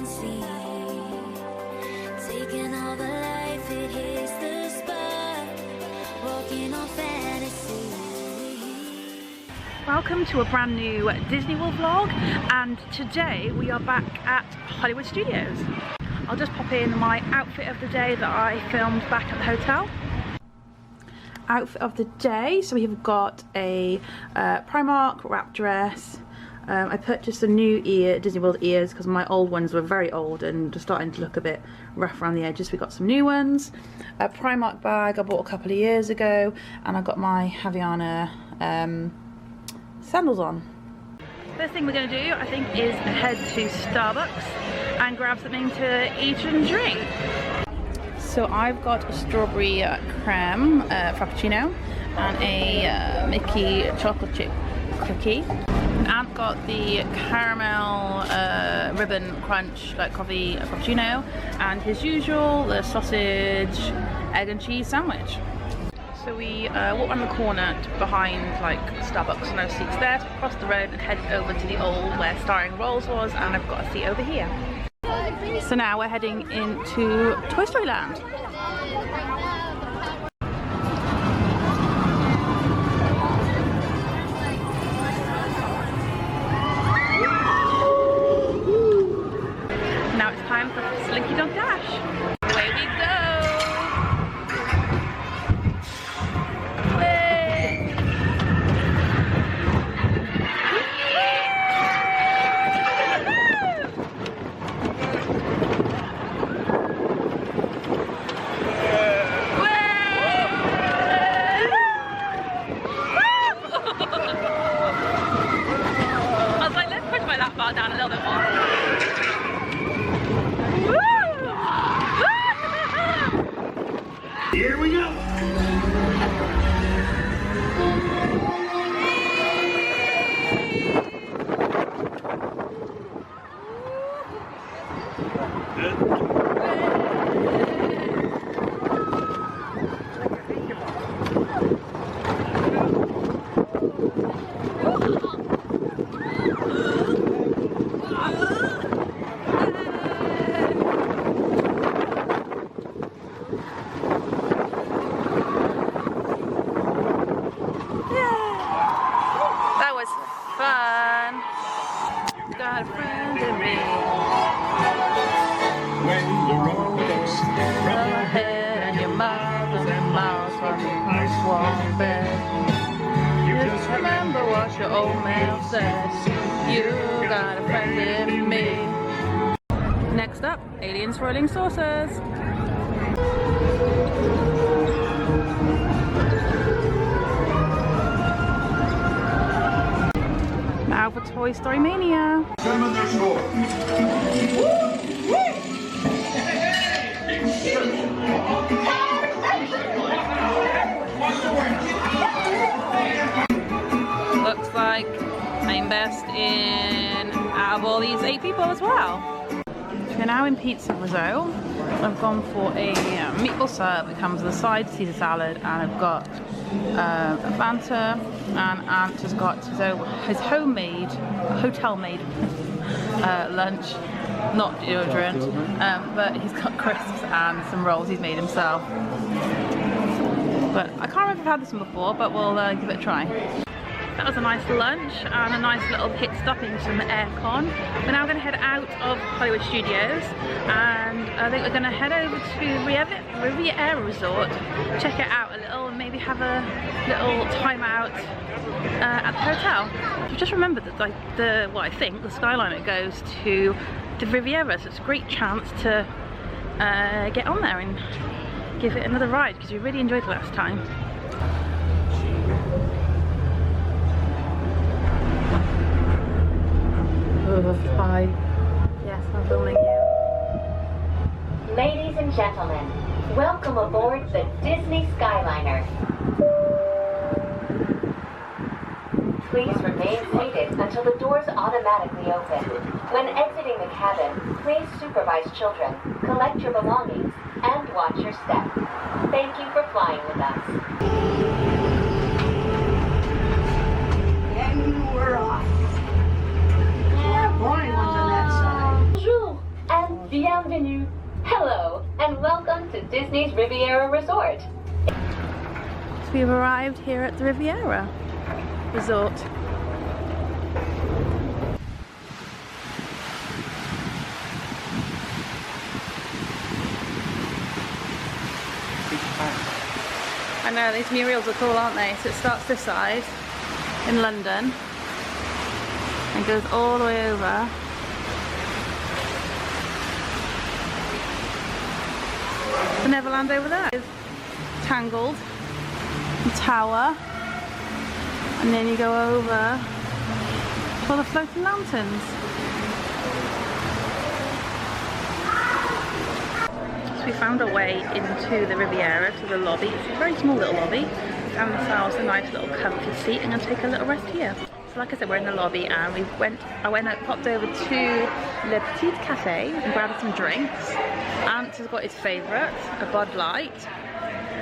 and see. Taking all the life, it hits the spot. Walking on fantasy. Welcome to a brand new Disney World vlog, and today we are back at Hollywood Studios. I'll just pop in my outfit of the day that I filmed back at the hotel. Outfit of the day, so we've got a Primark wrap dress. I purchased some new Disney World ears because my old ones were very old and just starting to look a bit rough around the edges. We got some new ones. A Primark bag I bought a couple of years ago, and I got my Havaiana sandals on. First thing we're going to do, I think, is head to Starbucks and grab something to eat and drink. So I've got a strawberry creme frappuccino and a Mickey chocolate chip cookie. And got the caramel ribbon crunch like coffee frappuccino, and his usual, the sausage, egg and cheese sandwich. So we walk around the corner behind like Starbucks and those seats there, to cross the road and head over to the old where Starring Rolls was, and I've got a seat over here. So now we're heading into Toy Story Land. Now it's time for Slinky Dog Dash. Away we go! Down a little bit more. Here we go. Fun. Got a friend in me. When the road goes from your head And your mother miles from your nice warm bed. You just remember what your old man says. You got a friend in me. Next up, alien swirling saucers. Now for Toy Story Mania. Looks like I'm best in out of all these 8 people as well. So we're now in Pizza Rizzo. I've gone for a meatball sub. It comes with a side Caesar salad, and I've got a Fanta, and Ant has got his homemade, hotel-made lunch, not deodorant, but he's got crisps and some rolls he's made himself. But I can't remember if I've had this one before, but we'll give it a try. That was a nice lunch and a nice little pit stop in some aircon. We're now going to head out of Hollywood Studios, and I think we're going to head over to Riviera Resort, check it out a little, and maybe have a little time out at the hotel. I've just remembered that like I think the Skyliner goes to the Riviera, so it's a great chance to get on there and give it another ride, because we really enjoyed it last time. Hi. Yes, I'm filming you. Ladies and gentlemen, welcome aboard the Disney Skyliner. Please remain seated until the doors automatically open. When exiting the cabin, please supervise children, collect your belongings, and watch your step. Thank you for flying with us. And we're off. Boring ones on that side. Bonjour, and Disney's Riviera Resort. So we've arrived here at the Riviera Resort. I know, these murals are cool, aren't they? So it starts this side in London and goes all the way over. The Neverland over there is Tangled, the tower, and then you go over for the floating lanterns. So we found our way into the Riviera, to the lobby. It's a very small little lobby. We found ourselves a nice little comfy seat and gonna take a little rest here. So like I said, we're in the lobby and I popped over to Le Petit Cafe and grabbed some drinks. Ant has got his favourite, a Bud Light.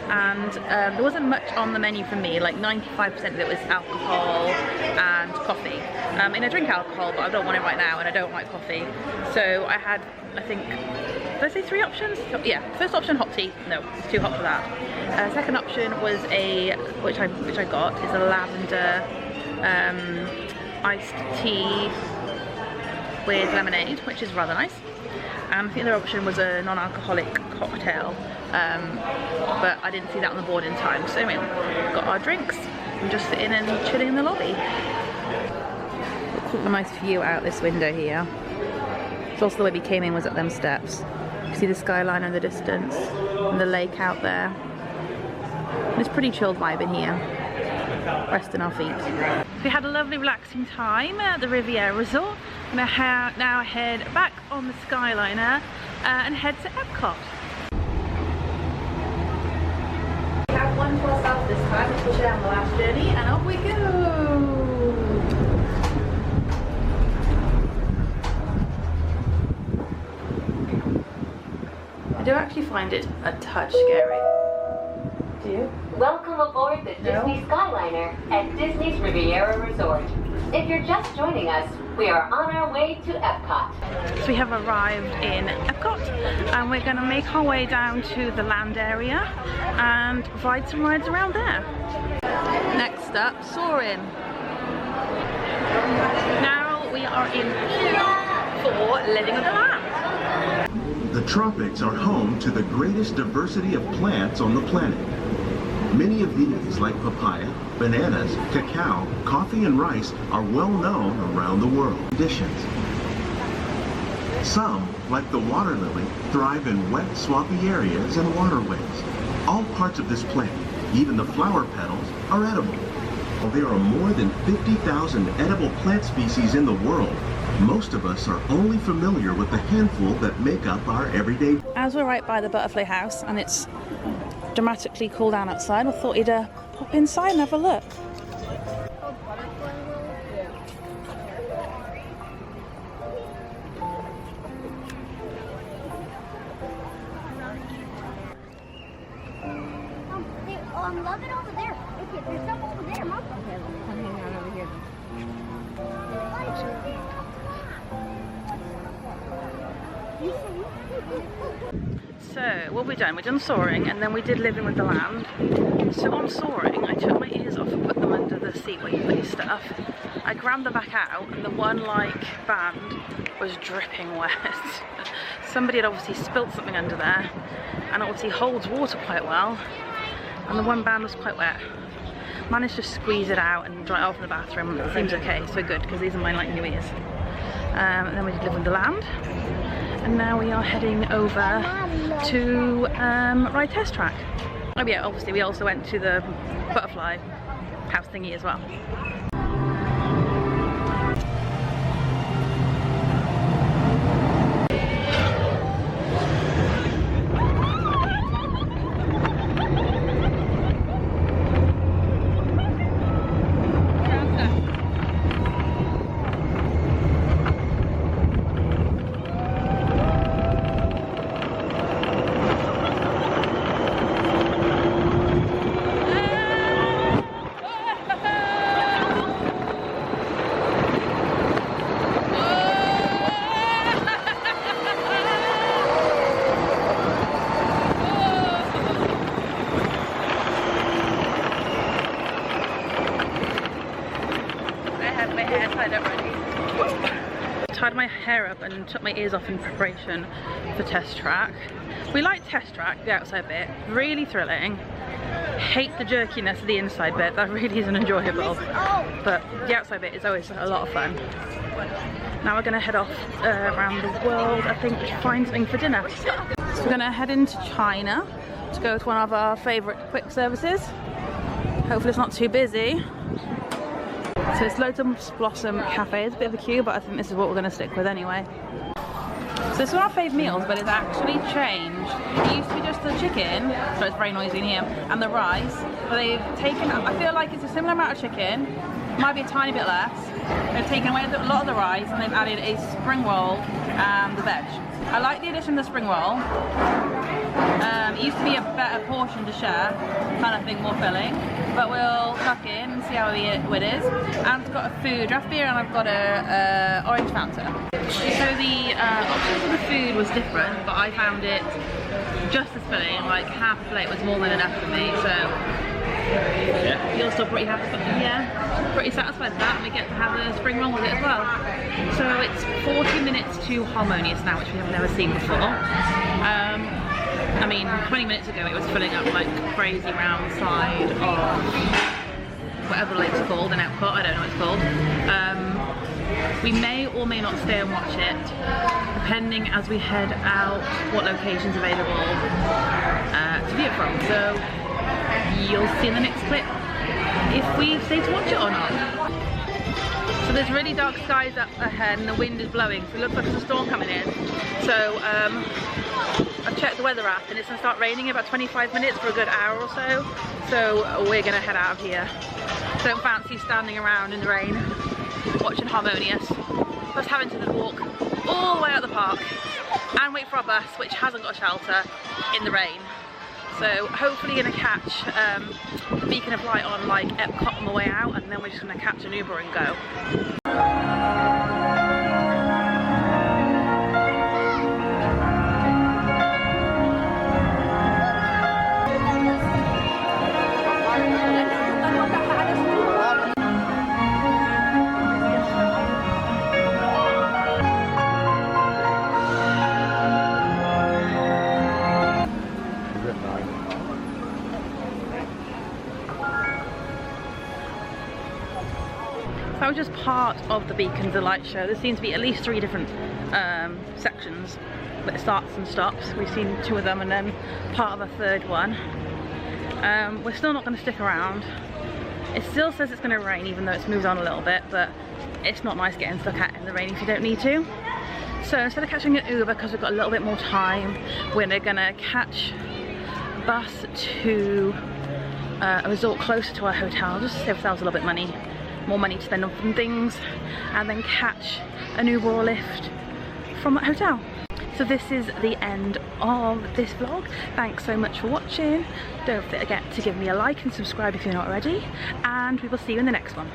And there wasn't much on the menu for me, like 95% of it was alcohol and coffee. And I drink alcohol, but I don't want it right now and I don't like coffee. So I had, I think, did I say 3 options? Yeah, first option hot tea. No, it's too hot for that. Second option was which I got, is a lavender iced tea with lemonade, which is rather nice. I think the other option was a non-alcoholic cocktail, but I didn't see that on the board in time. So anyway, got our drinks and just sitting and chilling in the lobby. Look, a nice view out this window here. So also the way we came in was up them steps. You can see the skyline in the distance and the lake out there. And it's pretty chilled vibe in here. Resting our feet. We had a lovely relaxing time at the Riviera Resort. I'm gonna now head back on the Skyliner and head to Epcot. We have one to ourselves this time, let's push it down the last journey and off we go! I do actually find it a touch scary. Do you? Welcome aboard the Disney Skyliner at Disney's Riviera Resort. If you're just joining us, we are on our way to Epcot. So we have arrived in Epcot and we're going to make our way down to the land area and ride some rides around there. Next up, Soarin. Now we are in queue for Living with the Land. The tropics are home to the greatest diversity of plants on the planet. Many of these, like papaya, bananas, cacao, coffee, and rice, are well known around the world. Conditions. Some, like the water lily, thrive in wet, swampy areas and waterways. All parts of this plant, even the flower petals, are edible. While there are more than 50,000 edible plant species in the world, most of us are only familiar with the handful that make up our everyday. As we're right by the butterfly house and it's dramatically cool down outside, I thought you'd pop inside and have a look. Love it over there. Okay, there's some over there. Mom. Okay, come hang out over here. So, what have we done? We've done Soaring and then we did Living with the Land. So on Soaring, I took my ears off and put them under the seat where you put your stuff. I grabbed them back out and the one band was dripping wet. Somebody had obviously spilt something under there and it obviously holds water quite well. And the one band was quite wet. Managed to squeeze it out and dry it off in the bathroom. It seems okay, so good, because these are my new ears. And then we did Live with the Land. And now we are heading over to Ride Test Track. Oh yeah, obviously we also went to the butterfly house thingy as well. tied my hair up and took my ears off in preparation for Test Track. We like Test Track, the outside bit, really thrilling. Hate the jerkiness of the inside bit, that really isn't enjoyable. But the outside bit is always a lot of fun. Now we're gonna head off around the world, I think, to find something for dinner. So we're gonna head into China to go to one of our favourite quick services. Hopefully it's not too busy. So it's Lotus Blossom Cafe. It's a bit of a queue, but I think this is what we're going to stick with anyway. So this is one of our fave meals, but it's actually changed. It used to be just the chicken, so it's very noisy in here, and the rice. But they've taken, I feel like it's a similar amount of chicken, might be a tiny bit less. They've taken away a lot of the rice, and they've added a spring roll and the veg. I like the addition of the spring roll. It used to be a better portion to share, kind of thing, more filling. But we'll tuck in and see how it is. And I've got a food draft beer and I've got a orange Fanta. So the options for the food was different, but I found it just as filling. Like half a plate was more than enough for me. So yeah, you're still pretty happy. Yeah, pretty satisfied with that, and we get to have a spring roll with it as well. So it's 40 minutes to Harmonious now, which we have never seen before. I mean, 20 minutes ago it was filling up like crazy round side of whatever the lake's called, an Epcot, I don't know what it's called. We may or may not stay and watch it, depending as we head out what location's available to view it from. So you'll see in the next clip if we stay to watch it or not. So there's really dark skies up ahead and the wind is blowing, so it looks like there's a storm coming in. So I've checked the weather app and it's going to start raining in about 25 minutes for a good hour or so. So we're going to head out of here. Don't fancy standing around in the rain watching Harmonious. Plus having to walk all the way out the park and wait for our bus, which hasn't got a shelter, in the rain. So hopefully going to catch the beacon of light on like Epcot on the way out, and then we're just going to catch an Uber and go. That was just part of the Beacons of Light show. There seems to be at least 3 different sections that starts and stops. We've seen 2 of them and then part of a 3rd one. We're still not going to stick around. It still says it's going to rain even though it's moved on a little bit, but it's not nice getting stuck out in the rain if you don't need to. So instead of catching an Uber, because we've got a little bit more time, we're going to catch a bus to a resort closer to our hotel, just to save ourselves a little bit more money to spend on things, and then catch an Uber or Lyft from that hotel. So this is the end of this vlog. Thanks so much for watching. Don't forget to give me a like and subscribe if you're not already, and we will see you in the next one.